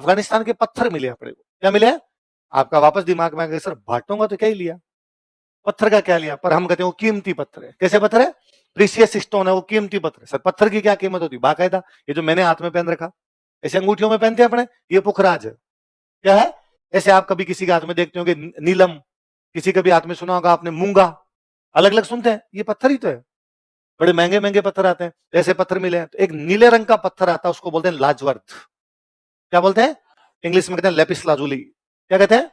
अफगानिस्तान के पत्थर मिले अपने को। क्या मिले? आपका वापस दिमाग में आ गया, सर बांटूंगा तो क्या ही लिया, पत्थर का क्या लिया? पर हम कहते हैं वो कीमती पत्थर है। कैसे पत्थर है? प्रीसियस स्टोन है, वो कीमती पत्थर है। सर पत्थर की क्या कीमत होती? बाकायदा ये जो मैंने हाथ में पहन रखा, ऐसे अंगूठियों में पहनते हैं अपने, ये पुखराज है। क्या है? ऐसे आप कभी किसी के हाथ में देखते होंगे नीलम, किसी के भी हाथ में सुना होगा आपने मूंगा, अलग अलग सुनते हैं, ये पत्थर ही तो है। बड़े महंगे महंगे पत्थर आते हैं, ऐसे पत्थर मिले हैं। तो एक नीले रंग का पत्थर आता है, उसको बोलते हैं लाजवर्थ। क्या बोलते हैं? इंग्लिश में कहते हैं लेपिस लाजुली। क्या कहते हैं?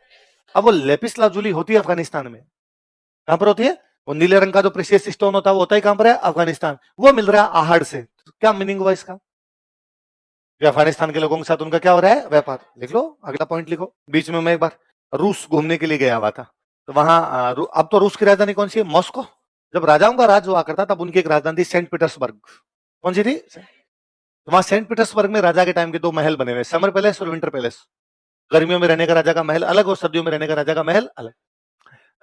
अब वो लेपिस लाजुली होती है अफगानिस्तान में। कहां पर होती है? वो नीले रंग का जो प्रेशियस स्टोन होता है वो होता है कहां पर है? अफगानिस्तान। वो मिल रहा है आहड़ से। तो क्या मीनिंग हुआ इसका? अफगानिस्तान के लोगों के साथ उनका क्या हो रहा है? व्यापार। लिख लो, अगला पॉइंट लिखो। बीच में मैं एक बार रूस घूमने के लिए गया हुआ था, तो वहां अब तो रूस की राजधानी कौन सी है? मॉस्को। जब राजाओं का राज हुआ करता तब उनकी एक राजधानी थी सेंट पीटर्सबर्ग। कौन सी थी? तो वहां सेंट पीटर्सबर्ग में राजा के टाइम के दो महल बने हुए, समर पैलेस और विंटर पैलेस। गर्मियों में रहने का राजा का महल अलग और सर्दियों में रहने का राजा का महल अलग।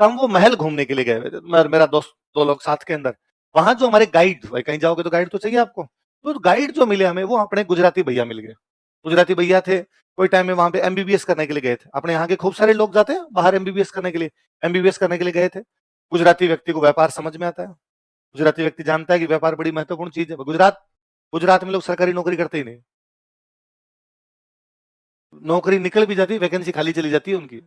तो हम वो महल घूमने के लिए गए हुए थे, मेरा दोस्त, दो लोग साथ के अंदर। वहां जो हमारे गाइड, भाई कहीं जाओगे तो गाइड तो चाहिए आपको, तो गाइड जो मिले हमें वो अपने गुजराती भैया मिल गए। गुजराती भैया थे, कोई टाइम में वहां पे एमबीबीएस करने के लिए गए थे। अपने यहाँ के खूब सारे लोग जाते हैं बाहर एमबीबीएस करने के लिए, एमबीबीएस करने के लिए गए थे। गुजराती व्यक्ति को व्यापार समझ में आता है, गुजराती व्यक्ति जानता है कि व्यापार बड़ी महत्वपूर्ण चीज है। गुजरात गुजरात में लोग सरकारी नौकरी करते ही नहीं, नौकरी निकल भी जाती, वैकेंसी खाली चली जाती है उनकी।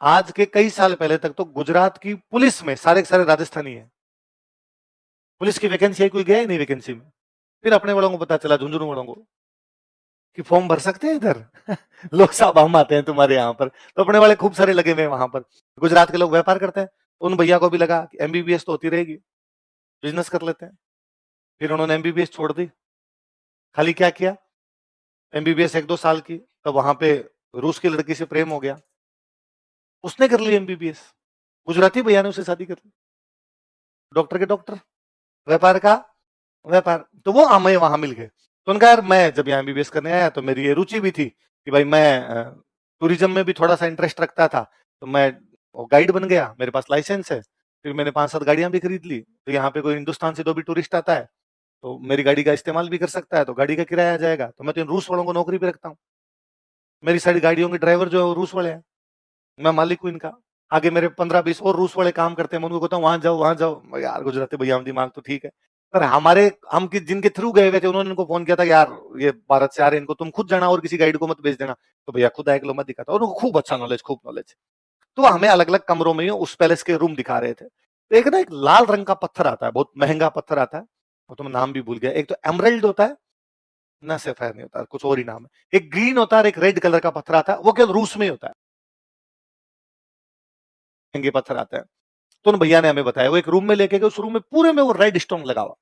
आज के कई साल पहले तक तो गुजरात की पुलिस में सारे के सारे राजस्थानी है। पुलिस की वैकेंसी है, कोई गया ही नहीं वैकेंसी में। फिर अपने वालों को पता चला, झुंझुनू वालों को, कि फॉर्म भर सकते हैं इधर लोग साहब हम आते हैं तुम्हारे यहाँ पर। तो अपने वाले खूब सारे लगे हुए हैं वहां पर। गुजरात के लोग व्यापार करते हैं, उन भैया को भी लगा कि एमबीबीएस तो होती रहेगी, बिजनेस कर लेते हैं। फिर उन्होंने एमबीबीएस छोड़ दी, खाली क्या किया? एमबीबीएस एक दो साल की, तो वहां पे रूस की लड़की से प्रेम हो गया, उसने कर ली एमबीबीएस। गुजराती भैया ने उससे शादी कर ली। डॉक्टर के डॉक्टर, व्यापार का व्यापार। तो वो हमें वहां मिल गए। तो उनका यार मैं जब यहाँ एमबीबीएस करने आया तो मेरी ये रुचि भी थी कि भाई मैं टूरिज्म में भी थोड़ा सा इंटरेस्ट रखता था। तो मैं गाइड बन गया, मेरे पास लाइसेंस है। फिर मैंने 5-7 गाड़ियां भी खरीद ली। तो यहाँ पे कोई हिंदुस्तान से जो भी टूरिस्ट आता है तो मेरी गाड़ी का इस्तेमाल भी कर सकता है, तो गाड़ी का किराया आ जाएगा। तो मैं तो इन रूस वालों को नौकरी पे रखता हूँ, मेरी सारी गाड़ियों के ड्राइवर जो है वो रूस वाले हैं, मैं मालिक हूँ इनका। आगे मेरे 15-20 और रूस वाले काम करते हैं, मैं उनको कहता हूँ वहां जाओ वहां जाओ। यार गुजराती भैया दिमाग तो ठीक है, पर हमारे हम जिनके थ्रू गए हुए थे उन्होंने इनको फोन किया था कि यार ये भारत से आ रहे हैं, इनको तुम खुद जाना और किसी गाइड को मत भेज देना। तो भैया खुद आए, मत दिखाता, उनको खूब अच्छा नॉलेज, खूब नॉलेज। तो हमें अलग अलग कमरों में उस पैलेस के रूम दिखा रहे थे। तो एक ना एक लाल रंग का पत्थर आता है, बहुत महंगा पत्थर आता है, वो तो मैं नाम भी भूल गया। एक तो एमरल्ड होता है ना, सैफायर नहीं होता, कुछ और ही नाम है। एक ग्रीन होता है, एक रेड कलर का पत्थर आता है, वो केवल रूस में ही होता है, महंगे पत्थर आते हैं। तो उन भैया ने हमें बताया, वो एक रूम में लेके गए, उस रूम में पूरे में वो रेड स्टोन लगा हुआ,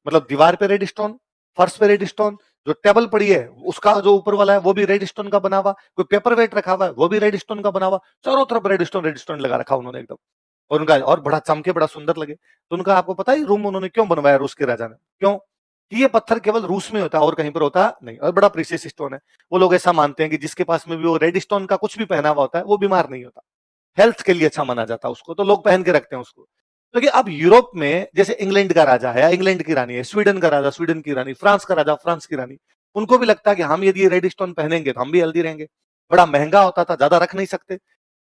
मतलब दीवार पे रेड स्टोन, फर्श पे रेड स्टोन, जो टेबल पड़ी है उसका जो ऊपर वाला है वो भी रेड स्टोन का बना हुआ, कोई पेपर वेट रखा हुआ है वो भी रेड स्टोन का बना हुआ, चारों तरफ रेड स्टोन लगा रखा उन्होंने एकदम। और उनका और बड़ा चमके, बड़ा सुंदर लगे। तो उनका आपको पता है रूम उन्होंने क्यों बनवाया रूस के राजा ने? क्यों? कि ये पत्थर केवल रूस में होता है और कहीं पर होता नहीं, और बड़ा प्रीशियस स्टोन है। वो लोग ऐसा मानते हैं कि जिसके पास में भी वो रेड स्टोन का कुछ भी पहना हुआ होता है वो बीमार नहीं होता, हेल्थ के लिए अच्छा माना जाता है उसको, तो लोग पहन के रखते हैं उसको। क्योंकि अब यूरोप में जैसे इंग्लैंड का राजा है, इंग्लैंड की रानी है, स्वीडन का राजा, स्वीडन की रानी, फ्रांस का राजा, फ्रांस की रानी, उनको भी लगता है कि हम यदि रेड स्टोन पहनेंगे तो हम भी हेल्दी रहेंगे। बड़ा महंगा होता था, ज्यादा रख नहीं सकते,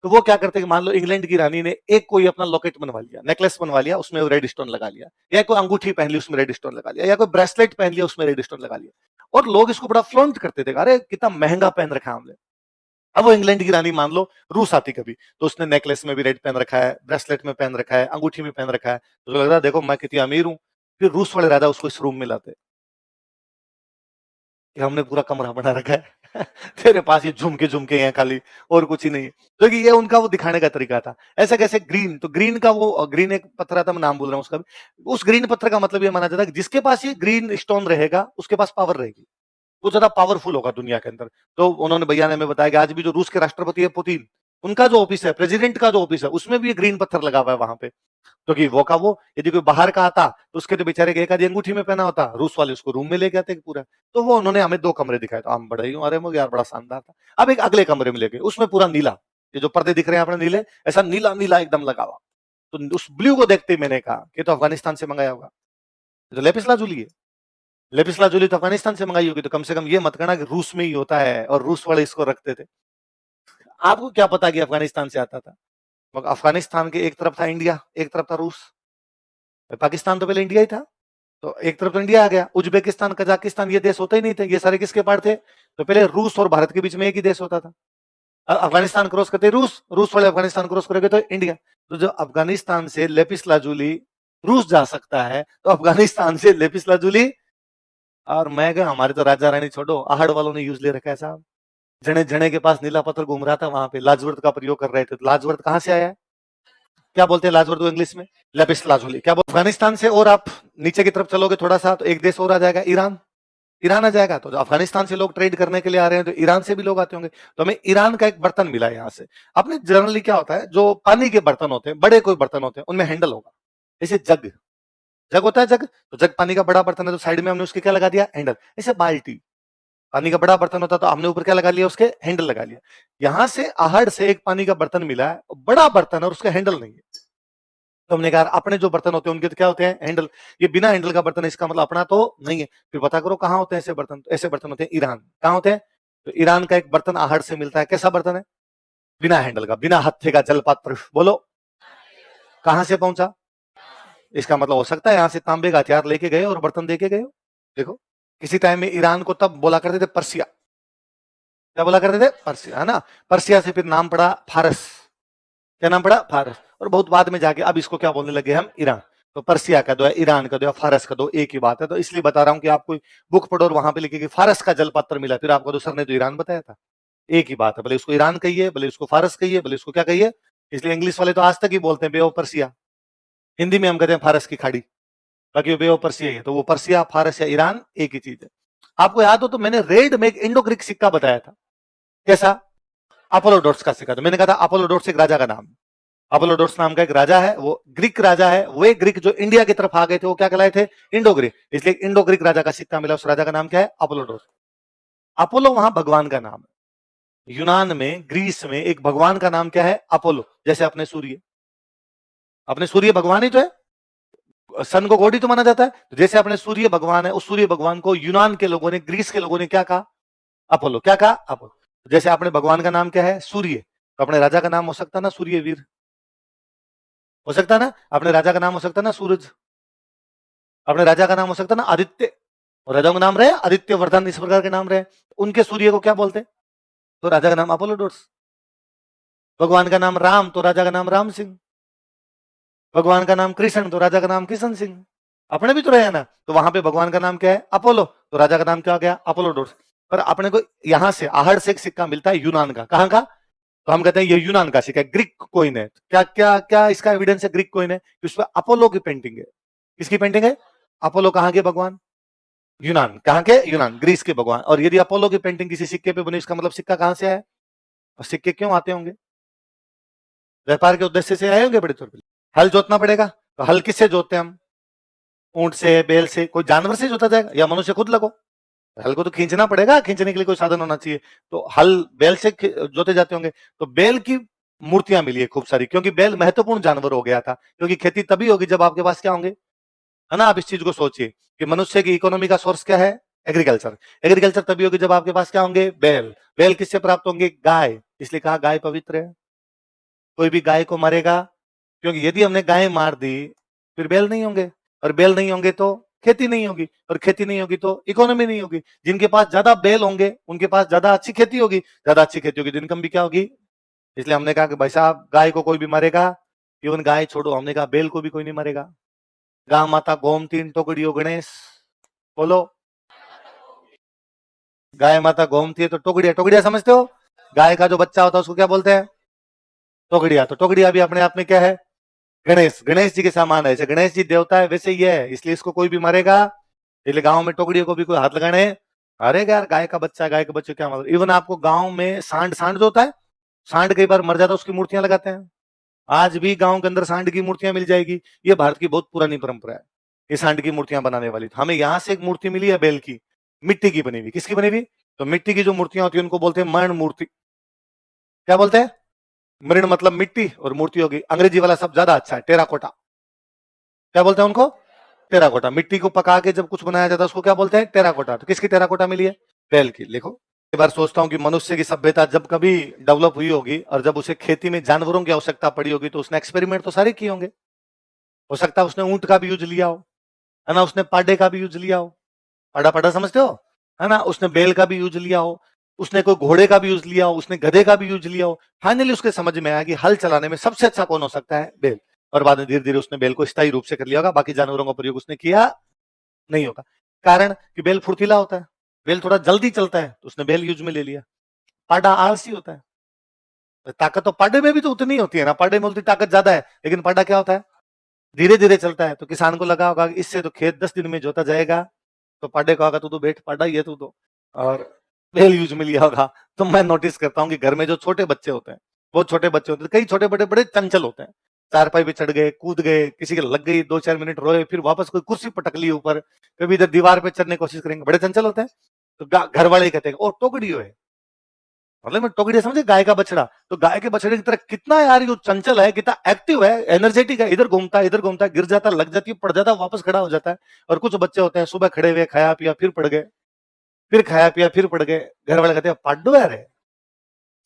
तो वो क्या करते कि मान लो इंग्लैंड की रानी ने एक कोई अपना लॉकेट बनवा लिया, नेकलेस बनवा लिया, उसमें रेड स्टोन लगा लिया, या कोई अंगूठी पहन ली उसमें रेड स्टोन लगा लिया, या कोई ब्रेसलेट पहन लिया उसमें रेड स्टोन लगा लिया, और लोग इसको बड़ा फ्लॉन्ट करते थे, अरे कितना महंगा पहन रखा हमने। अब वो इंग्लैंड की रानी मान लो रूस आती कभी, तो उसने नेकलेस में भी रेड पहन रखा है, ब्रेसलेट में पहन रखा है, अंगूठी में पहन रखा है, तो लग रहा है देखो मैं कितनी अमीर हूं। फिर रूस वाले राजा उसको इस रूम में लाते कि हमने पूरा कमरा बना रखा है तेरे पास ये झुमके हैं खाली, और कुछ ही नहीं। तो ये उनका वो दिखाने का तरीका था। ऐसे कैसे ग्रीन, तो ग्रीन का वो ग्रीन एक पत्थर आता, मैं नाम बोल रहा हूँ उसका भी। उस ग्रीन पत्थर का मतलब ये माना जाता है कि जिसके पास ये ग्रीन स्टोन रहेगा उसके पास पावर रहेगी, वो ज्यादा पावरफुल होगा दुनिया के अंदर। तो उन्होंने भैया ने हमें बताया कि आज भी जो रूस के राष्ट्रपति है पुतिन, उनका जो ऑफिस है, प्रेसिडेंट का जो ऑफिस है, उसमें भी ग्रीन पत्थर लगा हुआ है वहां पे। क्योंकि वो का वो यदि कोई बाहर का आता तो उसके तो बेचारे के एक आधी अंगूठी में पहना होता, रूस वाले उसको रूम में लेके आते पूरा। तो वो उन्होंने हमें 2 कमरे दिखाए, तो हम बड़े ही अरे यार बड़ा शानदार था। अब एक अगले कमरे में लेके, उसमें पूरा नीला, ये जो पर्दे दिख रहे हैं अपने नीले, ऐसा नीला नीला एकदम लगा हुआ। तो उस ब्लू को देखते ही मैंने कहा कि तो अफगानिस्तान से मंगाया होगा, तो लेपिस लाजुली है। लेपिस लाजुली तो अफगानिस्तान से मंगाई होगी, तो कम से कम ये मत कहना कि रूस में ही होता है और रूस वाले इसको रखते थे। आपको क्या पता कि अफगानिस्तान से आता था? अफगानिस्तान के एक तरफ था इंडिया, एक तरफ था रूस। पाकिस्तान तो पहले इंडिया ही था, तो एक तरफ तो इंडिया आ गया, उज्बेकिस्तान, कजाकिस्तान ये देश होते ही नहीं थे, ये सारे किसके पार्ट थे? तो पहले रूस और भारत के बीच में एक ही देश होता था। अफगानिस्तान क्रॉस करते रूस, रूस वाले अफगानिस्तान क्रॉस करेंगे तो इंडिया। तो जो अफगानिस्तान से लेपिस लाजुली रूस जा सकता है, तो अफगानिस्तान से लेपिस लाजुली। और मैं क्या, हमारे तो राजा रानी छोड़ो, आहड़ वालों ने यूज ले रखा है साहब। जने जने के पास नीला पत्थर घूम रहा था, वहां पे लाजवर्द का प्रयोग कर रहे थे। तो लाजवर्द कहां से आया है? क्या बोलते हैं लाजवर्द को इंग्लिश में? Lapis lazuli. क्या बोल, अफगानिस्तान से और आप नीचे की तरफ चलोगे थोड़ा सा, तो एक देश और आ जाएगा, ईरान। ईरान आ जाएगा। तो अफगानिस्तान से लोग ट्रेड करने के लिए आ रहे हैं, तो ईरान से भी लोग आते होंगे। तो हमें ईरान का एक बर्तन मिला है यहाँ से। अपने जनरली क्या होता है, जो पानी के बर्तन होते हैं, बड़े कोई बर्तन होते हैं, उनमें हैंडल होगा। जैसे जग, जग होता है जग, तो जग पानी का बड़ा बर्तन है, तो साइड में हमने उसके क्या लगा दिया? हैंडल। जैसे बाल्टी पानी का बड़ा बर्तन होता, तो हमने ऊपर क्या लगा लिया? उसके हैंडल लगा लिया। यहां से आहड़ से एक पानी का बर्तन मिला है, बड़ा बर्तन है और उसका हैंडल नहीं है। तो हमने कहा अपने जो बर्तन होते हैं उनके तो क्या होते हैं? हैंडल। ये बिना हैंडल का बर्तन है, इसका मतलब अपना तो नहीं है। फिर पता करो कहां होते हैं ऐसे बर्तन? तो ऐसे बर्तन होते हैं ईरान। कहां होते हैं? तो ईरान का एक बर्तन आहड़ से मिलता है, कैसा बर्तन है? बिना हैंडल का, बिना हत्थे का जल पात्र। बोलो कहां से पहुंचा? इसका मतलब हो सकता है यहां से तांबे का हथियार लेके गए और बर्तन देके गए। देखो, किसी टाइम में ईरान को तब बोला करते थे पर्सिया। क्या बोला करते थे? पर्सिया, है ना। पर्सिया से फिर नाम पड़ा फारस। क्या नाम पड़ा? फारस। और बहुत बाद में जाके अब इसको क्या बोलने लगे हम? ईरान। तो पर्सिया का दो, ईरान का दो, फारस का दो, एक ही बात है। तो इसलिए बता रहा हूं कि आप कोई बुक पढ़ो और वहां पे लिखे कि फारस का जलपत्र मिला, फिर आपको तो सर ने तो ईरान बताया था। एक ही बात है, भले उसको ईरान कहिए, भले उसको फारस कहिए, भले उसको क्या कहिए। इसलिए इंग्लिश वाले तो आज तक ही बोलते हैं बे ऑफ पर्सिया। हिंदी में हम कहते हैं फारस की खाड़ी, बाकी वो बे ऑफ पर्सिया ही है। तो वो पर्सिया, फारस या ईरान एक ही चीज है। आपको याद हो तो मैंने रेड में एक इंडो ग्रीक सिक्का बताया था। कैसा? अपोलोडोट्स का सिक्का। तो मैंने कहा था अपोलोडोट्स एक राजा का नाम। अपोलोडोट्स नाम का एक राजा है, वो ग्रीक राजा है। वे ग्रीक जो इंडिया की तरफ आ गए थे, वो क्या कहलाए थे? Indo Greek. इसलिए इंडो ग्रीक राजा का सिक्का मिला, उस राजा का नाम क्या है? अपोलोडोट्स। अपोलो वहां भगवान का नाम है। यूनान में, ग्रीस में एक भगवान का नाम क्या है? अपोलो। जैसे अपने सूर्य, अपने सूर्य भगवान ही तो है, सन को गॉड ही तो माना जाता है। तो जैसे अपने सूर्य भगवान है, उस सूर्य भगवान को यूनान के लोगों ने, ग्रीस के लोगों ने क्या कहा? अपोलो। क्या कहा? अपोलो। जैसे अपने भगवान का नाम क्या है? सूर्य, तो अपने राजा का नाम हो सकता ना सूर्यवीर? हो सकता ना? अपने राजा का नाम हो सकता ना सूरज? अपने राजा का नाम हो सकता ना आदित्य? और राजाओं का नाम रहे आदित्य, वर्धन, इस प्रकार के नाम रहे। उनके सूर्य को क्या बोलते हैं? तो राजा का नाम अपोलोडोर्स। भगवान का नाम राम, तो राजा का नाम राम सिंह। भगवान का नाम कृष्ण, तो राजा का नाम किशन सिंह। अपने भी तो रहे ना। तो वहां पे भगवान का नाम क्या है? अपोलो, तो राजा का नाम क्या हो गया? अपोलोडोर्स। पर अपने को यहां से आहड़ से एक सिक्का मिलता है यूनान का। कहां का? तो हम कहते हैं ये यूनान का सिक्का है, ग्रीक कोइन है। क्या क्या क्या इसका एविडेंस है? ग्रीक कोइन है, उसमें अपोलो की पेंटिंग है। किसकी पेंटिंग है? अपोलो कहां के भगवान? यूनान। कहां के? यूनान, ग्रीस के भगवान। और यदि अपोलो की पेंटिंग किसी सिक्के पे बनी, इसका मतलब सिक्का कहां से आया? और सिक्के क्यों आते होंगे? व्यापार के उद्देश्य से आए होंगे बड़े तौर पर। हल जोतना पड़ेगा, तो हल किससे जोतते हैं हम? ऊंट से, बैल से, कोई जानवर से जोता जाएगा या मनुष्य खुद लगो? हल को तो खींचना पड़ेगा, खींचने के लिए कोई साधन होना चाहिए। तो हल बैल से जोते जाते होंगे। तो बैल की मूर्तियां मिली है खूब सारी, क्योंकि बैल महत्वपूर्ण जानवर हो गया था। क्योंकि खेती तभी होगी जब आपके पास क्या होंगे, है ना। आप इस चीज को सोचिए कि मनुष्य की इकोनॉमी का सोर्स क्या है? एग्रीकल्चर। एग्रीकल्चर तभी होगी जब आपके पास क्या होंगे? बैल। बैल किससे प्राप्त होंगे? गाय। इसलिए कहा गाय पवित्र है। कोई भी गाय को मारेगा, क्योंकि यदि हमने गाय मार दी, फिर बैल नहीं होंगे, और बैल नहीं होंगे तो खेती नहीं होगी, और खेती नहीं होगी तो इकोनॉमी नहीं होगी। जिनके पास ज्यादा बैल होंगे उनके पास ज्यादा अच्छी खेती होगी, ज्यादा अच्छी खेती होगी तो इनकम भी क्या होगी। इसलिए हमने कहा कि भाई साहब गाय को कोई भी मारेगा, इवन गाय छोड़ो, हमने कहा बैल को भी कोई नहीं मारेगा। गा माता गोमती टोकड़ियो गणेश। बोलो, गाय माता गोमती है तो टोकड़िया, टोकड़िया समझते हो? गाय का जो बच्चा होता है उसको क्या बोलते हैं? टोकड़िया। तो टोकड़िया भी अपने आप में क्या है? गणेश। गणेश जी के समान है। जैसे गणेश जी देवता है वैसे ही है, इसलिए इसको कोई भी मारेगा। इसलिए गांव में टोकड़ियों को भी कोई हाथ लगाने, अरे यार गाय का बच्चा, गाय के बच्चे क्या मतलब। इवन आपको गांव में सांड, सांड जो होता है, सांड कई बार मर जाता है, उसकी मूर्तियां लगाते हैं। आज भी गांव के अंदर सांड की मूर्तियां मिल जाएगी। ये भारत की बहुत पुरानी परंपरा है, ये सांड की मूर्तियां बनाने वाली। तो हमें यहाँ से एक मूर्ति मिली है बैल की, मिट्टी की बनी हुई। किसकी बनी हुई? तो मिट्टी की जो मूर्तियां होती है उनको बोलते हैं मरण मूर्ति। क्या बोलते हैं? मृण मतलब मिट्टी, और मूर्ति होगी। अंग्रेजी वाला शब्द ज्यादा अच्छा है, टेराकोटा। क्या बोलते हैं उनको? टेराकोटा। मिट्टी को पका के जब कुछ बनाया जाता है उसको क्या बोलते हैं? टेराकोटा। तो किसकी टेराकोटा मिली है? बैल की। लिखो। एक बार सोचता हूँ कि मनुष्य की सभ्यता जब कभी डेवलप हुई होगी और जब उसे खेती में जानवरों की आवश्यकता पड़ी होगी तो उसने एक्सपेरिमेंट तो सारे किए होंगे। हो सकता है उसने ऊंट का भी यूज लिया हो, है ना, उसने पाडे का भी यूज लिया हो, पाडा पाडा समझते हो, है ना, उसने बैल का भी यूज लिया हो, उसने कोई घोड़े का भी यूज लिया हो, उसने गधे का भी यूज लिया हो। फाइनली उसके समझ में आया कि हल चलाने में सबसे अच्छा कौन हो सकता है? बैल। और बाद में धीरे धीरे उसने बैल को स्थायी रूप से कर लिया होगा, बाकी जानवरों का प्रयोग उसने किया नहीं होगा। कारण कि बैल फुर्तीला होता है, बैल थोड़ा जल्दी चलता है, तो उसने बैल यूज में ले लिया। पाडा आलसी होता है। ताकत तो पाडे में भी तो उतनी होती है ना, पाडे में उतनी ताकत ज्यादा है, लेकिन पाडा क्या होता है? धीरे धीरे चलता है। तो किसान को लगा होगा कि इससे तो खेत 10 दिन में जोता जाएगा, तो पाडे को होगा तू तो बैठ, पाडा ही है तू तो, और बैल यूज में लिया होगा। तो मैं नोटिस करता हूँ कि घर में जो छोटे बच्चे होते हैं, बहुत छोटे बच्चे होते हैं, कई छोटे बड़े बड़े चंचल होते हैं। चारपाई पे चढ़ गए, कूद गए, किसी के लग गई, 2-4 मिनट रोए, फिर वापस कोई कुर्सी पटक ली ऊपर, कभी इधर दीवार पे चढ़ने की कोशिश करेंगे, बड़े चंचल होते हैं। तो घर वाले कहते हैं, ओ टोकड़ियो है, मतलब मैं टोकड़िया समझे, गाय का बछड़ा। तो गाय के बछड़े की तरह कितना यार ये चंचल है, कितना एक्टिव है, एनर्जेटिक है, इधर घूमता है, इधर घूमता है, गिर जाता है, लग जाती है, पड़ जाता है, वापस खड़ा हो जाता है। और कुछ बच्चे होते हैं सुबह खड़े हुए, खाया पिया फिर पड़ गए, फिर खाया पिया फिर पड़ गए। घर वाले कहते हैं पाड्डो यार है,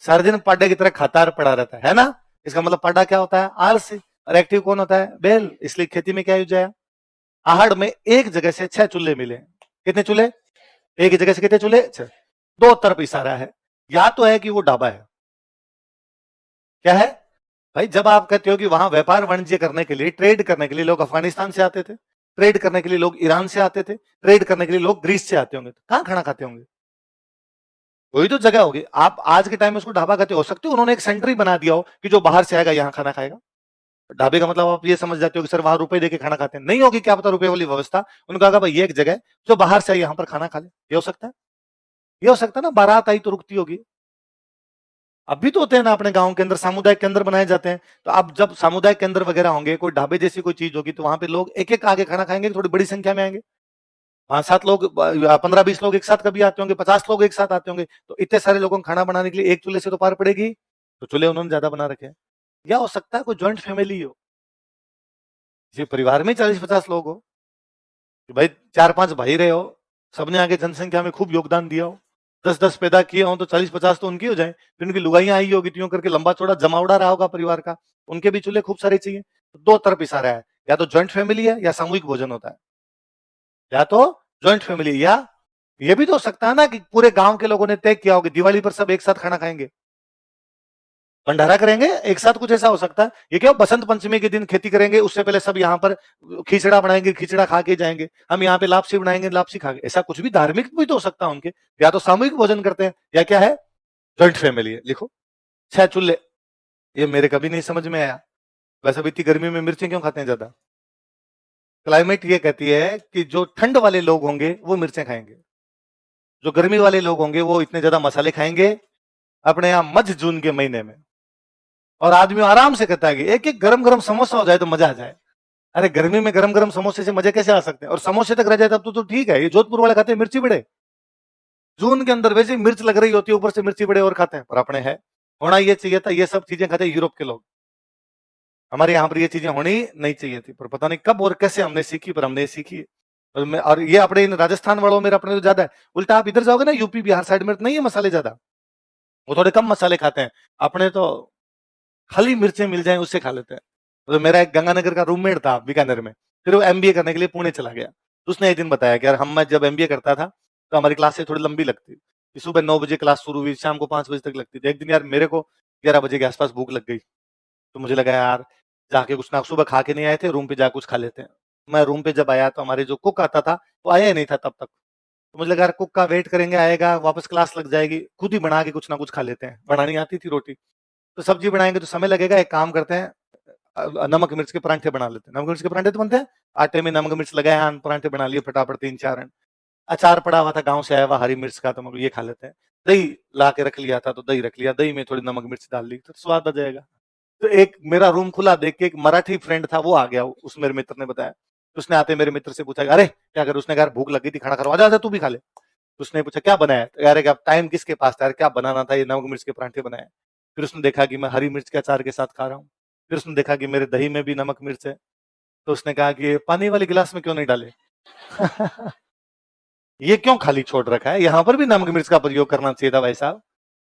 सारे दिन पाड्डे की तरह खाता पड़ा रहता है ना। इसका मतलब पाड्डा क्या होता है? आलसी। और एक्टिव कौन होता है? बैल। इसलिए खेती में क्या यूज है? आहड़ में एक जगह से 6 चूल्हे मिले। कितने चूल्हे? एक ही जगह से कितने चूल्हे? 6। दो तरफ इशारा है, या तो है कि वो ढाबा है। क्या है भाई? जब आप कहते हो कि वहां व्यापार वाणिज्य करने के लिए, ट्रेड करने के लिए लोग अफगानिस्तान से आते थे, ट्रेड करने के लिए लोग ईरान से आते थे, ट्रेड करने के लिए लोग ग्रीस से आते होंगे, तो कहां खाना खाते होंगे? वही तो जगह होगी। आप आज के टाइम में उसको ढाबा कहते हो सकते हो, उन्होंने एक सेंटर ही बना दिया हो कि जो बाहर से आएगा यहां खाना खाएगा। ढाबे का मतलब आप ये समझ जाते हो कि सर वहां रुपए देके खाना खाते हैं, नहीं होगी, क्या पता रुपए वाली व्यवस्था। उन्होंने कहा भाई ये एक जगह है, जो बाहर से आए यहां पर खाना खा ले। ये हो सकता है, ये हो सकता है ना, बारात आई तो रुकती होगी। अभी तो होते हैं ना अपने गांव के अंदर, सामुदायिक केंद्र बनाए जाते हैं। तो अब जब सामुदायिक केंद्र वगैरह होंगे, कोई ढाबे जैसी कोई चीज होगी, तो वहां पे लोग एक एक आगे खाना खाएंगे, थोड़ी बड़ी संख्या में आएंगे। 5-7 लोग, 15-20 लोग एक साथ कभी आते होंगे, 50 लोग एक साथ आते होंगे। तो इतने सारे लोगों को खाना बनाने के लिए एक चूल्हे से तो पार पड़ेगी। तो चूल्हे उन्होंने ज्यादा बना रखे हैं। या हो सकता है कोई ज्वाइंट फैमिली हो, किसी परिवार में 40-50 लोग हो, कि भाई 4-5 भाई रहे हो, सबने आगे जनसंख्या में खूब योगदान दिया हो, 10-10 पैदा किए हो, तो 40-50 तो उनकी हो जाए। फिर उनकी लुगाइयां आई होगी, त्यों करके लंबा चौड़ा जमावड़ा रहा होगा परिवार का, उनके भी चूल्हे खूब सारे चाहिए। तो दो तरफ इशारा है, या तो ज्वाइंट फैमिली है या सामूहिक भोजन होता है, या तो ज्वाइंट फैमिली, या ये भी तो हो सकता है ना कि पूरे गांव के लोगों ने तय किया होगा दिवाली पर सब एक साथ खाना खाएंगे, भंडारा करेंगे एक साथ, कुछ ऐसा हो सकता है। ये क्या बसंत पंचमी के दिन खेती करेंगे, उससे पहले सब यहाँ पर खिचड़ा बनाएंगे, खिचड़ा खा के जाएंगे, हम यहाँ पे लापसी बनाएंगे, लापसी खा के। ऐसा कुछ भी धार्मिक भी तो हो सकता है उनके। या तो सामूहिक भोजन करते हैं, या क्या है? ज्वाइंट फैमिली है। लिखो 6 चूल्हे। ये मेरे कभी नहीं समझ में आया। वैसे भी इतनी गर्मी में मिर्चें क्यों खाते हैं ज्यादा? क्लाइमेट ये कहती है कि जो ठंड वाले लोग होंगे वो मिर्चें खाएंगे, जो गर्मी वाले लोग होंगे वो इतने ज्यादा मसाले खाएंगे अपने यहाँ मध्य जून के महीने में। और आदमी आराम से कहता है कि एक एक गरम गरम समोसा हो जाए तो मजा आ जाए। अरे गर्मी में गरम गरम समोसे से मजे कैसे आ सकते हैं? और समोसे तक रह जाए तब तो ठीक है। ये जोधपुर वाले खाते हैं मिर्ची बड़े, जून के अंदर वैसे ही मिर्च लग रही होती है, ऊपर से मिर्ची बड़े और खाते हैं। पर अपने है, होना ये चाहिए था, ये सब चीजें खाते हैं यूरोप के लोग। हमारे यहाँ पर ये चीजें होनी नहीं चाहिए थी, पर पता नहीं कब और कैसे हमने सीखी, पर हमने सीखी। और ये अपने इन राजस्थान वालों में अपने तो ज्यादा है। उल्टा आप इधर जाओगे ना यूपी बिहार साइड में, तो नहीं है मसाले ज्यादा, वो थोड़े कम मसाले खाते हैं। अपने तो खाली मिर्चें मिल जाए उससे खा लेते हैं। तो मेरा एक गंगानगर का रूममेट था बीकानेर में, फिर वो एमबीए करने के लिए पुणे चला गया। तो उसने एक दिन बताया कि यार मैं जब एमबीए करता था तो हमारी क्लासें थोड़ी लंबी लगती थी, सुबह 9 बजे क्लास शुरू हुई, शाम को 5 बजे तक लगती थी। एक दिन यार मेरे को 11 बजे के आसपास भूख लग गई, तो मुझे लगा यार जाके कुछ ना, सुबह खा के नहीं आए थे, रूम पे जाकर कुछ खा लेते हैं। मैं रूम पे जब आया तो हमारे जो कुक आता था वो आया ही नहीं था तब तक। तो मुझे लगा यार कुक का वेट करेंगे, आएगा, वापस क्लास लग जाएगी, खुद ही बना के कुछ ना कुछ खा लेते हैं। बनानी आती थी रोटी, तो सब्जी बनाएंगे तो समय लगेगा, एक काम करते हैं नमक मिर्च के परांठे बना लेते हैं। नमक मिर्च के परांठे तो बनते हैं, आटे में नमक मिर्च लगाया, परांठे बना लिए फटाफट 3-4। अचार पड़ा हुआ था गांव से आया हुआ हरी मिर्च का, तो हम ये खा लेते हैं। दही ला के रख लिया था, तो दही रख लिया, दही में थोड़ी नमक मिर्च डाल ली तो स्वाद आ जाएगा। तो एक मेरा रूम खुला देख के एक मराठी फ्रेंड था, वो आ गया, उस मेरे मित्र ने बताया। तो उसने आते मेरे मित्र से पूछा, अरे क्या कर, उसने कहा भूख लगी थी, खाना खा, आजा तू भी खा ले। तो उसने पूछा क्या बनाया? तो यार क्या टाइम किसके पास था यार, क्या बनाना था, ये नमक मिर्च के परांठे बनाए। फिर उसने देखा कि मैं हरी मिर्च के अचार के साथ खा रहा हूँ, फिर उसने देखा कि मेरे दही में भी नमक मिर्च है, तो उसने कहा कि पानी वाले गिलास में क्यों नहीं डाले? ये क्यों खाली छोड़ रखा है? यहाँ पर भी नमक मिर्च का प्रयोग करना चाहिए था भाई साहब।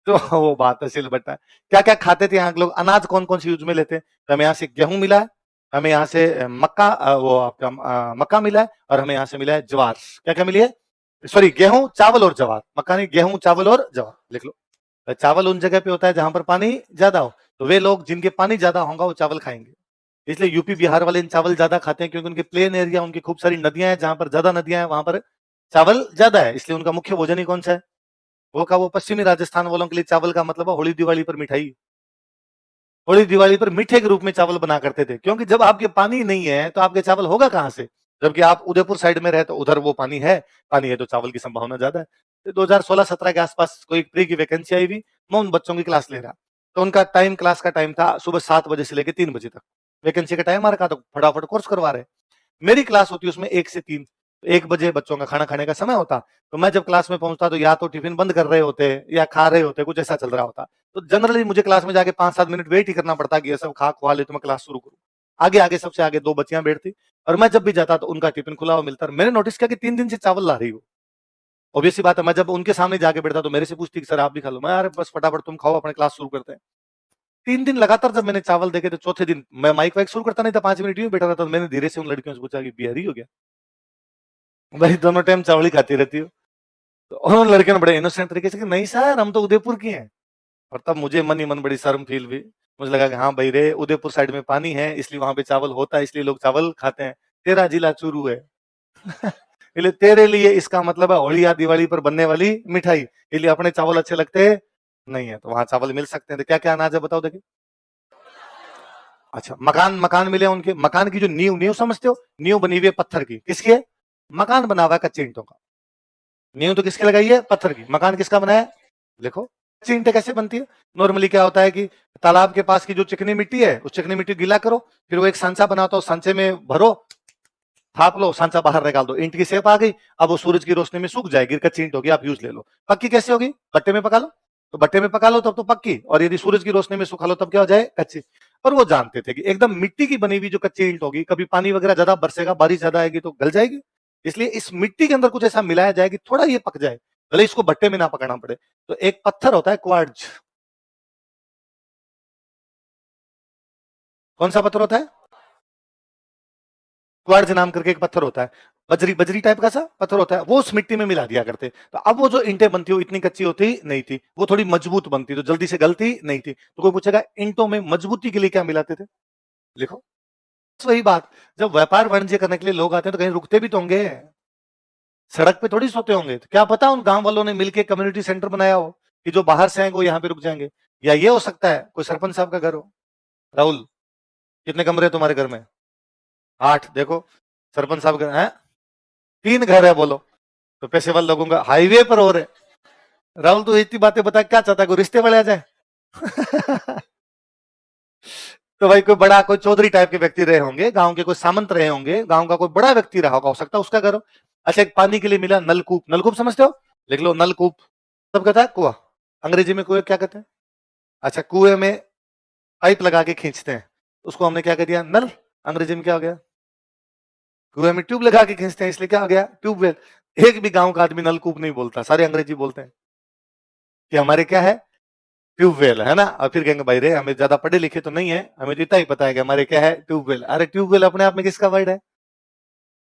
तो वो बात है सिलबट्टा। क्या क्या खाते थे यहाँ के लोग? अनाज कौन कौन सी यूज में लेते हैं? तो हमें यहाँ से गेहूं मिला है, हमें यहाँ से मक्का वो आपका मक्का मिला है, और हमें यहाँ से मिला है ज्वार। क्या क्या मिली है? सॉरी, गेहूं चावल और ज्वार, मक्का नहीं, गेहूं चावल और ज्वार लिख लो। तो चावल उन जगह पे होता है जहां पर पानी ज्यादा हो, तो वे लोग जिनके पानी ज्यादा होगा वो चावल खाएंगे। इसलिए यूपी बिहार वाले इन चावल ज्यादा खाते हैं, क्योंकि उनके प्लेन एरिया, उनकी खूब सारी नदियां हैं, जहां पर ज्यादा नदियां हैं वहां पर चावल ज्यादा है, इसलिए उनका मुख्य भोजन ही कौन सा है? वो का वो पश्चिमी राजस्थान वालों के लिए चावल का मतलब है होली दिवाली पर मिठाई। होली दिवाली पर मीठे के रूप में चावल बना करते थे, क्योंकि जब आपके पानी नहीं है तो आपके चावल होगा कहां से? जबकि आप उदयपुर साइड में रहे तो उधर वो पानी है तो चावल की संभावना ज्यादा है। 2016-17 के आसपास कोई प्री की वैकेंसी आई हुई, मैं उन बच्चों की क्लास ले रहा, तो उनका टाइम, क्लास का टाइम था सुबह 7 बजे से लेकर 3 बजे तक। वैकेंसी का टाइम आ रखा, तो फटाफट कोर्स करवा रहे। मेरी क्लास होती है उसमें 1 से 3, 1 बजे बच्चों का खाना खाने का समय होता। तो मैं जब क्लास में पहुंचता तो या तो टिफिन बंद कर रहे होते या खा रहे होते, कुछ ऐसा चल रहा होता। तो जनरली मुझे क्लास में जाके 5-7 मिनट वेट ही करना पड़ता कि ये सब खा खुआ ले तो मैं क्लास शुरू करूं। आगे आगे सबसे आगे 2 बच्चियां बैठती, और मैं जब भी जाता तो उनका टिफिन खुला हुआ मिलता। मैंने नोटिस किया कि 3 दिन से चावल ला रही हो। ऑब्वियस सी बात है, मैं जब उनके सामने जाके बैठता तो मेरे से पूछती कि सर आप भी खा लो। मैं, अरे बस फटाफट तुम खाओ, अपने क्लास शुरू करते हैं। 3 दिन लगातार जब मैंने चावल देखे, तो चौथे दिन मैं माइक वाइक शुरू करता नहीं था, 5 मिनट यूं बैठा रहता। तो मैंने धीरे से उन लड़कियों से पूछा कि बिहारी हो गया भाई, दोनों टाइम चावल ही खाती रहती हो? तो उन्होंने लड़कियों ने बड़े इनोसेंट तरीके से कि नहीं सर, हम तो उदयपुर की हैं। और तब मुझे मन ही मन बड़ी शर्म फील हुई। मुझे लगा कि हाँ भाई रे, उदयपुर साइड में पानी है, इसलिए वहां पे चावल होता है, इसलिए लोग चावल खाते हैं। तेरा जिला चूरू है। इसलिए तेरे लिए इसका मतलब है होली या दिवाली पर बनने वाली मिठाई, इसलिए अपने चावल अच्छे लगते नहीं है। तो वहां चावल मिल सकते हैं। तो क्या क्या अनाज है बताओ देखिए। अच्छा, मकान, मकान मिले उनके। मकान की जो नींव, नींव समझते हो? नींव बनी हुई है पत्थर की, किसकी है? मकान बना हुआ है कच्चे ईंटों का। नींव तो किसकी लगाई है? पत्थर की। मकान किसका बनाया है? लिखो। कच्ची ईंटें कैसे बनती है? नॉर्मली क्या होता है कि तालाब के पास की जो चिकनी मिट्टी है, उस चिकनी मिट्टी गीला करो, फिर वो एक सांचा बनाता हो, सांचे में भरो, थाप लो, सांचा बाहर निकाल दो, ईंट की शेप आ गई। अब वो सूरज की रोशनी में सूख जाएगी, कच्ची ईंट होगी, आप यूज ले लो। पक्की कैसे होगी? भट्टे में पका लो। तो भट्टे में पका लो तब तो पक्की, और यदि सूरज की रोशनी में सुखा लो तब क्या हो जाए? कच्ची। और वो जानते थे कि एकदम मिट्टी की बनी हुई जो कच्ची ईंट होगी, कभी पानी वगैरह ज्यादा बरसेगा, बारिश ज्यादा आएगी तो गल जाएगी। इसलिए इस मिट्टी के अंदर कुछ ऐसा मिलाया जाए कि थोड़ा ये पक जाए, भले इसको भट्टे में ना पकाना पड़े। तो एक पत्थर होता है क्वार्ट्ज। कौन सा पत्थर होता है? क्वार्ट्ज नाम करके एक पत्थर होता है। बजरी, बजरी टाइप का सा पत्थर होता है, वो उस मिट्टी में मिला दिया करते। तो अब वो जो ईंटें बनती हो इतनी कच्ची होती नहीं थी, वो थोड़ी मजबूत बनती, तो जल्दी से गलती नहीं थी। तो कोई पूछेगा ईंटों में मजबूती के लिए क्या मिलाते थे? लिखो। वही बात, जब व्यापार वाणिज्य करने के लिए लोग आते हैं तो कहीं रुकते भी तो होंगे, सड़क पे थोड़ी सोते होंगे। तो क्या पता उन गांव वालों ने मिलकर कम्युनिटी सेंटर बनाया हो कि जो बाहर से आएंगे वो यहाँ पे रुक जाएंगे। या ये हो सकता है कोई सरपंच साहब का घर हो। राहुल, कितने कमरे हैं तुम्हारे घर में? 8। देखो, सरपंच साहब घर है, 3 घर है, बोलो। तो पैसे वाले लोगों का हाईवे पर हो रहे। राहुल तो इतनी बातें बता, क्या चाहता है, कोई रिश्ते वाले आ जाए? तो भाई कोई बड़ा, कोई चौधरी टाइप के व्यक्ति रहे होंगे, गांव के कोई सामंत रहे होंगे, गांव का कोई बड़ा व्यक्ति रहा होगा, हो सकता है उसका घर हो। अच्छा, एक पानी के लिए मिला नलकूप। नलकूप समझते हो? लिख लो, नलकूप। सब कहता है कुआ। अंग्रेजी में कुएं क्या कहते हैं? अच्छा, कुएं में पाइप लगा के खींचते हैं, उसको हमने क्या कह दिया? नल। अंग्रेजी में क्या हो गया? कुएं में ट्यूब लगा के खींचते हैं, इसलिए क्या हो गया? ट्यूबवेल। एक भी गांव का आदमी नलकूप नहीं बोलता, सारे अंग्रेजी बोलते हैं कि हमारे क्या है? ट्यूबवेल है ना। और फिर कहेंगे भाई रे, हमें ज्यादा पढ़े लिखे तो नहीं है, हमें तो इतना ही पता है कि हमारे क्या है? ट्यूबवेल। अरे ट्यूबवेल अपने आप में किसका वर्ड है?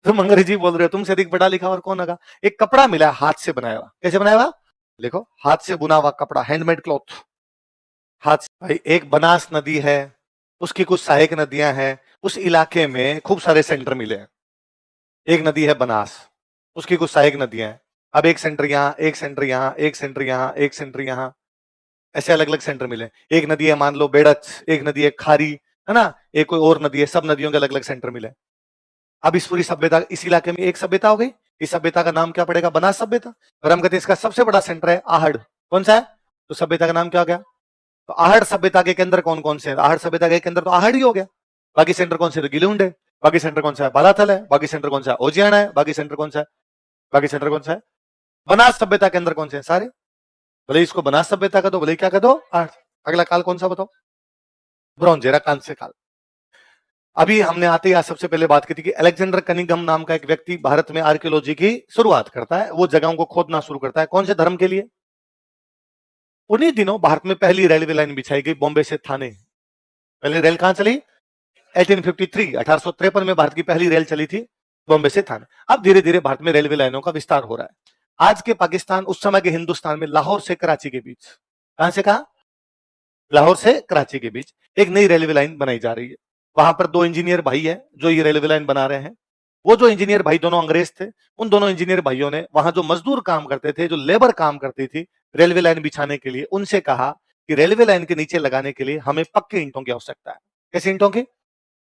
तुम अंग्रेजी बोल रहे हो, तुमसे अधिक पढ़ा लिखा और कौन होगा? एक कपड़ा मिला हाथ से बनाया हुआ, कैसे बनाया हुआ? लिखो, हाथ से बुना हुआ कपड़ा, हैंडमेड क्लॉथ। हाथ से। भाई एक बनास नदी है, उसकी कुछ सहायक नदियां हैं, उस इलाके में खूब सारे सेंटर मिले हैं। एक नदी है बनास, उसकी कुछ सहायक नदियां हैं। अब एक सेंटर यहाँ, एक सेंटर यहाँ, एक सेंटर यहाँ, एक सेंटर यहाँ, ऐसे अलग अलग सेंटर मिले। एक नदी है मान लो बेड़च, एक नदी है खारी, है ना, एक कोई और नदी है, सब नदियों के अलग अलग सेंटर मिले। अब इस पूरी सभ्यता, इस इलाके में एक सभ्यता हो गई। इस सभ्यता का नाम क्या पड़ेगा? बनास सभ्यता। और हम कहते हैं इसका सबसे बड़ा सेंटर है आहड़। कौन सा है? तो सभ्यता का नाम क्या हो गया? तो आहड़ सभ्यता के केंद्र कौन कौन से हैं? आहड़ सभ्यता के केंद्र तो आहड़ ही हो गया। बाकी सेंटर कौन से? तो गिलुंड है। बाकी सेंटर कौन सा है? बालाथल है। बाकी सेंटर कौन सा है? ओजियाना है। बाकी सेंटर कौन सा है? बाकी सेंटर कौन सा है? बनास सभ्यता के अंदर कौन से हैं? सारे। भले इसको बनास सभ्यता का दो, भले क्या कर दो, आहड़। अगला काल कौन सा बताओ? ब्रॉन्ज एरा, कांस्य काल। अभी हमने आते ही आज सबसे पहले बात की थी कि अलेक्जेंडर कनिंघम नाम का एक व्यक्ति भारत में आर्कियोलॉजी की शुरुआत करता है, वो जगहों को खोदना शुरू करता है। कौन से धर्म के लिए? उन्हीं दिनों भारत में पहली रेलवे लाइन बिछाई गई बॉम्बे से थाने। पहले रेल कहां चली? 1853 1853 में भारत की पहली रेल चली थी बॉम्बे से थाने। अब धीरे धीरे भारत में रेलवे लाइनों का विस्तार हो रहा है। आज के पाकिस्तान, उस समय के हिंदुस्तान में लाहौर से कराची के बीच, कहां से कहा? लाहौर से कराची के बीच एक नई रेलवे लाइन बनाई जा रही है। वहां पर दो इंजीनियर भाई हैं जो ये रेलवे लाइन बना रहे हैं। वो जो इंजीनियर भाई दोनों अंग्रेज थे, उन दोनों इंजीनियर भाइयों ने वहां जो मजदूर काम करते थे, जो लेबर काम करती थी रेलवे लाइन बिछाने के लिए, उनसे कहा कि रेलवे लाइन के नीचे लगाने के लिए हमें पक्की ईंटों की आवश्यकता है। कैसी ईंटों की?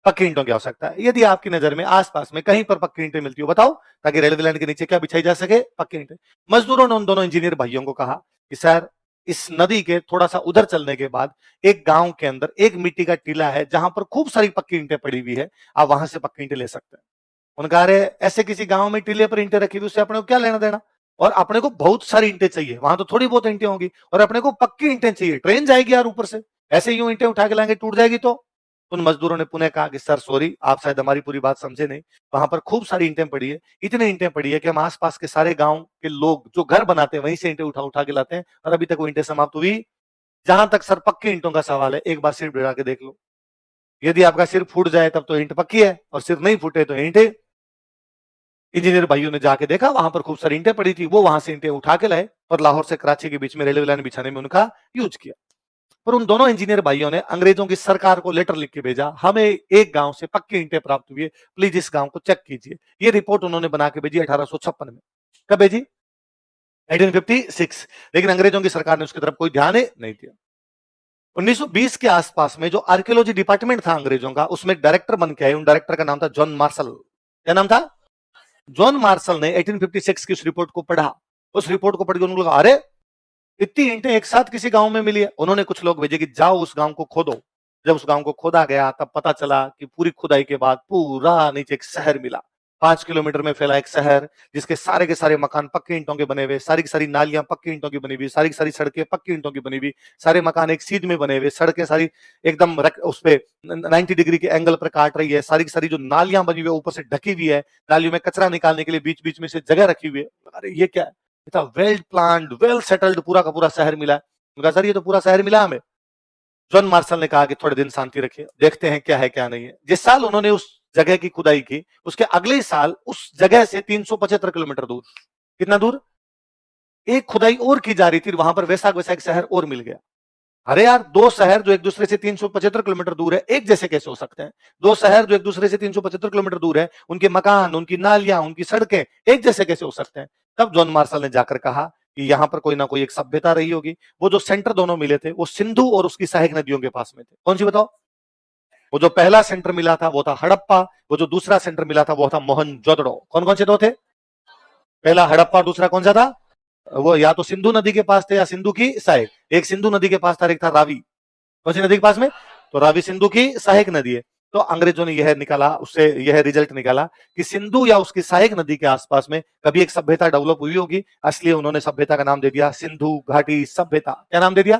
पक्की ईंटों की आवश्यकता है। यदि आपकी नजर में आसपास में कहीं पर पक्की ईंटें मिलती हो बताओ, ताकि रेलवे लाइन के नीचे क्या बिछाई जा सके? पक्की ईंटें। मजदूरों ने उन दोनों इंजीनियर भाइयों को कहा कि सर, इस नदी के थोड़ा सा उधर चलने के बाद एक गांव के अंदर एक मिट्टी का टीला है जहां पर खूब सारी पक्की ईंटें पड़ी हुई है, आप वहां से पक्की ईंटें ले सकते हैं। उन्होंने कहा, अरे ऐसे किसी गांव में टीले पर ईंटें रखी हुई, उससे अपने को क्या लेना देना? और अपने को बहुत सारी ईंटें चाहिए, वहां तो थोड़ी बहुत ईंटें होंगी, और अपने को पक्की ईंटें चाहिए, ट्रेन जाएगी यार ऊपर से, ऐसे यूं ईंटें उठा के लाएंगे टूट जाएगी तो। उन मजदूरों ने पुनः कहा कि सर सॉरी, आप शायद हमारी पूरी बात समझे नहीं, वहां पर खूब सारी ईंटें पड़ी है, इतनी ईंटें पड़ी है कि हम आसपास के सारे गांव के लोग जो घर बनाते हैं वहीं से ईंटें उठा उठा के लाते हैं, और अभी तक वो ईंटें समाप्त हुई। जहां तक सर पक्की ईंटों का सवाल है, एक बार सिर भिड़ा के देख लो, यदि आपका सिर फूट जाए तब तो ईंट पक्की है, और सिर नहीं फूटे तो ईंटें। इंजीनियर भाइयों ने जाके देखा, वहां पर खूब सारी ईंटें पड़ी थी, वो वहां से ईंटें उठा के लाए और लाहौर से कराची के बीच में रेलवे लाइन बिछाने में उनका यूज किया। पर उन दोनों इंजीनियर भाइयों ने अंग्रेजों की सरकार को लेटर लिख के भेजा, हमें एक गांव से पक्की ईंटें प्राप्त हुई है, प्लीज इस गांव को चेक कीजिए। ये रिपोर्ट उन्होंने बना के भेजी 1856 में। कब भेजी? 1856। लेकिन अंग्रेजों की सरकार ने उसकी तरफ कोई ध्यान नहीं दिया। 1920 के आसपास में जो आर्कियोलॉजी डिपार्टमेंट था अंग्रेजों का, उसमें डायरेक्टर बन के आए, उन डायरेक्टर का नाम था जॉन मार्शल। क्या नाम था? जॉन मार्शल ने 1856 की उस रिपोर्ट को पढ़ा। उस रिपोर्ट को पढ़ के उन्होंने कहा, अरे इतनी ईंटें एक साथ किसी गांव में मिली है। उन्होंने कुछ लोग भेजे कि जाओ उस गांव को खोदो। जब उस गांव को खोदा गया तब पता चला कि पूरी खुदाई के बाद पूरा नीचे एक शहर मिला, 5 किलोमीटर में फैला एक शहर, जिसके सारे के सारे मकान पक्के ईंटों के बने हुए, सारी की सारी नालियां पक्की ईंटों की बनी हुई, सारी की सारी सड़कें पक्की ईंटों की बनी हुई, सारे मकान एक सीध में बने हुए, सड़कें सारी एकदम उस पे 90 डिग्री के एंगल पर काट रही है, सारी की सारी जो नालियां बनी हुई है ऊपर से ढकी हुई है, नालियों में कचरा निकालने के लिए बीच बीच में से जगह रखी हुई है। अरे ये क्या है? इतना वेल प्लान्ड, वेल सेटल्ड पूरा का पूरा शहर मिला है। उनका सर ये तो पूरा शहर मिला हमें। जॉन मार्शल ने कहा कि थोड़े दिन शांति रखिए, देखते हैं क्या है क्या नहीं है। जिस साल उन्होंने उस जगह की खुदाई की, उसके अगले साल उस जगह से 375 किलोमीटर दूर, कितना दूर, एक खुदाई और की जा रही थी, वहां पर वैसा वैसा एक शहर और मिल गया। अरे यार, दो शहर जो एक दूसरे से 375 किलोमीटर दूर है, एक जैसे कैसे हो सकते हैं? दो शहर जो एक दूसरे से 375 किलोमीटर दूर है, उनके मकान, उनकी नालियां, उनकी सड़कें एक जैसे कैसे हो सकते हैं? तब जॉन मार्शल ने जाकर कहा कि यहां पर कोई ना कोई एक सभ्यता रही होगी। वो जो सेंटर दोनों मिले थे, वो सिंधु और उसकी सहायक नदियों के पास में थे। कौन सी बताओ? वो जो पहला सेंटर मिला था वो था हड़प्पा, वो जो दूसरा सेंटर मिला था वो था मोहनजोदड़ो। कौन कौन से दो थे? पहला हड़प्पा, दूसरा कौन सा था? वो या तो सिंधु नदी के पास थे या सिंधु की सहायक। एक सिंधु नदी के पास था, एक था रावी। कौन सी नदी के पास में? तो रावी सिंधु की सहायक नदी है। तो अंग्रेजों ने यह निकाला, उससे यह रिजल्ट निकाला कि सिंधु या उसकी सहायक नदी के आसपास में कभी एक सभ्यता डेवलप हुई होगी, इसलिए उन्होंने सभ्यता का नाम दे दिया सिंधु घाटी सभ्यता। क्या नाम दे दिया?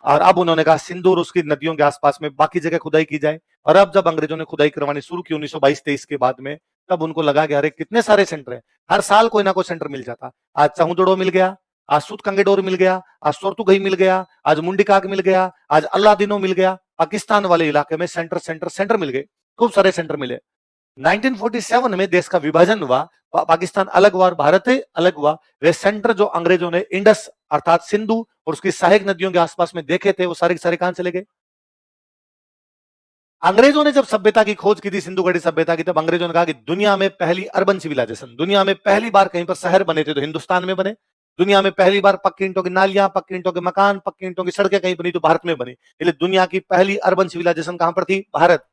और अब उन्होंने कहा सिंधु और उसकी नदियों के आसपास में बाकी जगह खुदाई की जाए। और अब जब अंग्रेजों ने खुदाई करवानी शुरू की 1922-23 के बाद में, तब उनको लगा कि अरे कितने सारे सेंटर हैं, हर साल कोई ना कोई सेंटर मिल जाता। आज समुद्रो मिल गया, आज सूत कंगेडोर मिल गया, आज सोरतुगई मिल गया, आज मुंडिकाग मिल गया, आज अल्लादिनो मिल गया। पाकिस्तान वाले इलाके में सेंटर सेंटर सेंटर मिल गए, खूब सारे सेंटर मिले। 1947 में देश का विभाजन हुआ, पाकिस्तान अलग हुआ और भारत अलग हुआ। वे सेंटर जो अंग्रेजों ने इंडस अर्थात सिंधु और उसकी सहायक नदियों के आसपास में देखे थे, वो सारे के सारे कहां चले गए? अंग्रेजों ने जब सभ्यता की खोज की थी, सिंधु घाटी सभ्यता की, तब अंग्रेजों ने कहा कि दुनिया में पहली अर्बन सिविलाइजेशन, दुनिया में पहली बार कहीं पर शहर बने थे तो हिंदुस्तान में बने। दुनिया में पहली बार पक्की ईंटों की नालियां, पक्की ईंटों के मकान, पक्की ईंटों की सड़कें कहीं बनी तो भारत में बनी। इसलिए दुनिया की पहली अर्बन सिविलाइजेशन कहां पर थी? भारत।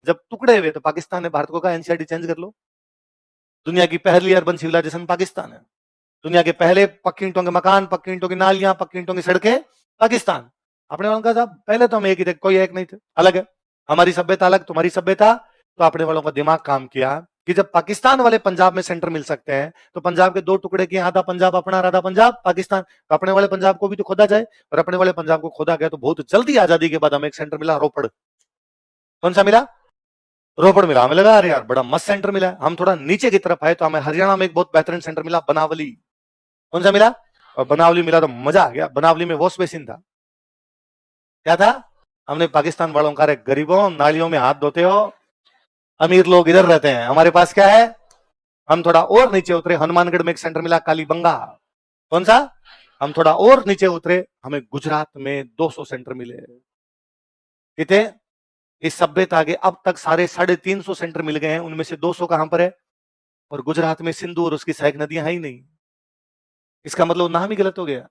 जब टुकड़े हुए तो पाकिस्तान ने भारत को कहा एनसीआरटी चेंज कर लो। दुनिया की पहली अर्बन सिविलाइजेशन पाकिस्तान है। दुनिया के पहले पक्की ईंटों के मकान, पक्की ईंटों की नालियां, पक्की ईंटों की सड़कें पाकिस्तान। अपने वालों का साहब पहले तो हम एक ही थे, कोई एक नहीं थे, अलग है। हमारी सभ्यता अलग, तुम्हारी सभ्यता। तो अपने वालों का दिमाग काम किया कि जब पाकिस्तान वाले पंजाब में सेंटर मिल सकते हैं, तो पंजाब के दो टुकड़े किए, आधा पंजाब अपना, आधा पंजाब पाकिस्तान। तो अपने वाले पंजाब को भी तो खोदा जाए, और अपने वाले पंजाब को खोदा गया तो बहुत जल्दी आजादी के बाद हमें एक सेंटर मिला, रोपड़। कौन सा मिला? रोपड़ मिला, हमें लगा अरे यार बड़ा मस्त सेंटर मिला। हम थोड़ा नीचे की तरफ आए तो हमें हरियाणा में एक बहुत बेहतरीन सेंटर मिला, बनावली। कौन सा मिला? और बनावली मिला तो मजा आ गया। बनावली में वॉश बेसिन था। क्या था? हमने पाकिस्तान वालों का, गरीबों नालियों में हाथ धोते हो, अमीर लोग इधर रहते हैं, हमारे पास क्या है? हम थोड़ा और नीचे उतरे, हनुमानगढ़ में एक सेंटर मिला, कालीबंगा। कौन सा? हम थोड़ा और नीचे उतरे, हमें गुजरात में 200 सेंटर मिले। कितने? इस सभ्यता के अब तक सारे 350 सेंटर मिल गए हैं, उनमें से 200 कहां पर है? और गुजरात में सिंधु और उसकी सहायक नदियां है ही नहीं। इसका मतलब नाम ही गलत हो गया।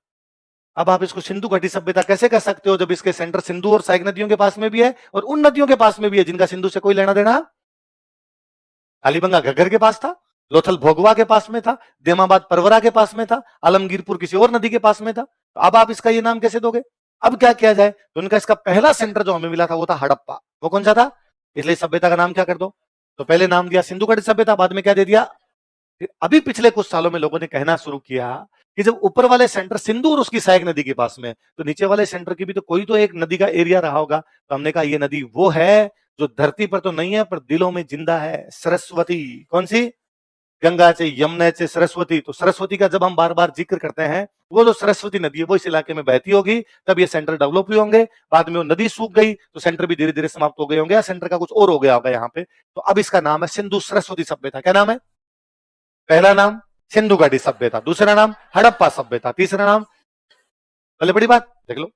अब आप इसको सिंधु घाटी सभ्यता कैसे कह सकते हो जब इसके सेंटर सिंधु और सहायक नदियों के पास में भी है और उन नदियों के पास में भी है जिनका सिंधु से कोई लेना देना? कालीबंगा घग्गर के पास था, लोथल भोगवा के पास में था, देमाबाद परवरा के पास में था, आलमगीरपुर किसी और नदी के पास में था। तो अब आप इसका ये नाम कैसे दोगे? अब क्या किया जाए? तो उनका इसका पहला सेंटर जो हमें मिला था वो था हड़प्पा। वो कौन सा था? इसलिए सभ्यता का नाम क्या कर दो? तो पहले नाम दिया सिंधु घाटी सभ्यता, बाद में क्या दे दिया? अभी पिछले कुछ सालों में लोगों ने कहना शुरू किया कि जब ऊपर वाले सेंटर सिंधु और उसकी सहायक नदी के पास में, तो नीचे वाले सेंटर की भी तो कोई तो एक नदी का एरिया रहा होगा। तो हमने कहा ये नदी वो है जो धरती पर तो नहीं है पर दिलों में जिंदा है, सरस्वती। कौन सी? गंगा से, यमुना से, सरस्वती। तो सरस्वती का जब हम बार बार जिक्र करते हैं, वो जो सरस्वती नदी है वो इस इलाके में बहती होगी, तब ये सेंटर डेवलप हुए होंगे। बाद में वो नदी सूख गई तो सेंटर भी धीरे धीरे समाप्त हो गए होंगे, या सेंटर का कुछ और हो गया होगा यहाँ पे। तो अब इसका नाम है सिंधु सरस्वती सभ्यता। क्या नाम है? पहला नाम सिंधु घाटी सभ्यता, दूसरा नाम हड़प्पा सभ्यता, तीसरा नाम, पहले बड़ी बात देख लो,